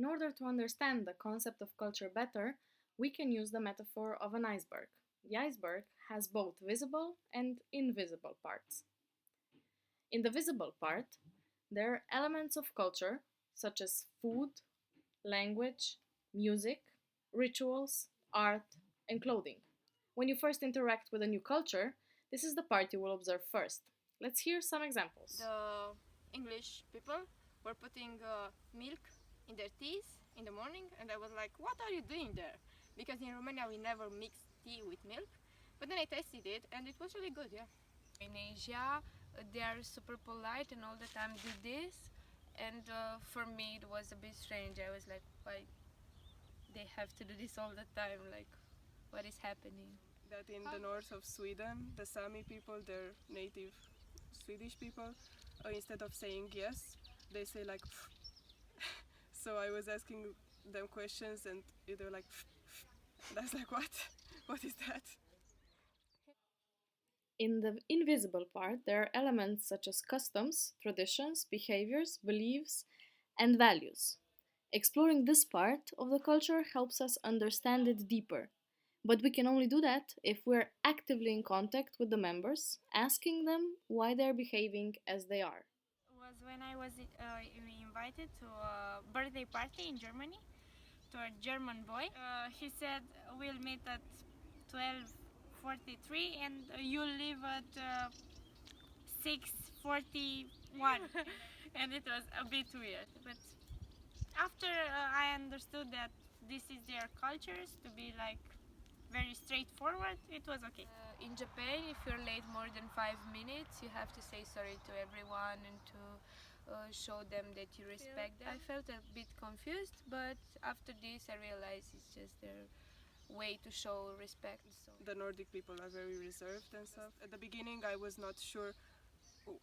In order to understand the concept of culture better, we can use the metaphor of an iceberg. The iceberg has both visible and invisible parts. In the visible part, there are elements of culture, such as food, language, music, rituals, art, and clothing. When you first interact with a new culture, this is the part you will observe first. Let's hear some examples. The English people were putting milk in their teas in the morning, and I was like, what are you doing there? Because in Romania we never mix tea with milk. But then I tasted it, and it was really good, yeah. In Asia, they are super polite and all the time do this. And for me, it was a bit strange. I was like, why they have to do this all the time? Like, what is happening? That in the north of Sweden, the Sami people, they're native Swedish people, instead of saying yes, they say like so I was asking them questions and they're like that's like what? What is that? In the invisible part, there are elements such as customs, traditions, behaviors, beliefs, and values. Exploring this part of the culture helps us understand it deeper. But we can only do that if we're actively in contact with the members, asking them why they're behaving as they are. Was when I was invited to a birthday party in Germany to a German boy. He said we'll meet at 12:43 and you leave at 6:41, and it was a bit weird. But after I understood that this is their cultures to be like very straightforward, it was okay. In Japan, if you're late more than 5 minutes, you have to say sorry to everyone and to show them that you respect them. I felt a bit confused, but after this, I realized it's just their way to show respect. So. The Nordic people are very reserved and stuff. At the beginning, I was not sure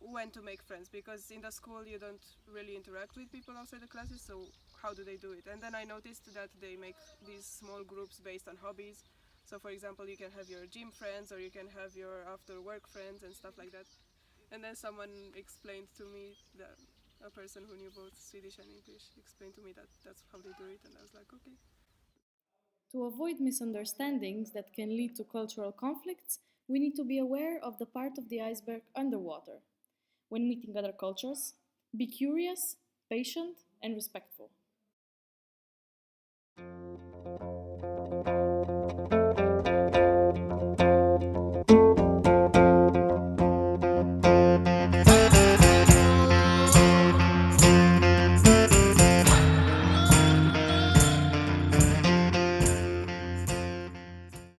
when to make friends because in the school you don't really interact with people outside the classes, so how do they do it? And then I noticed that they make these small groups based on hobbies. So for example, you can have your gym friends or you can have your after work friends and stuff like that. And then someone explained to me, that a person who knew both Swedish and English explained to me that that's how they do it, and I was like, okay. To avoid misunderstandings that can lead to cultural conflicts, we need to be aware of the part of the iceberg underwater. When meeting other cultures, be curious, patient, and respectful.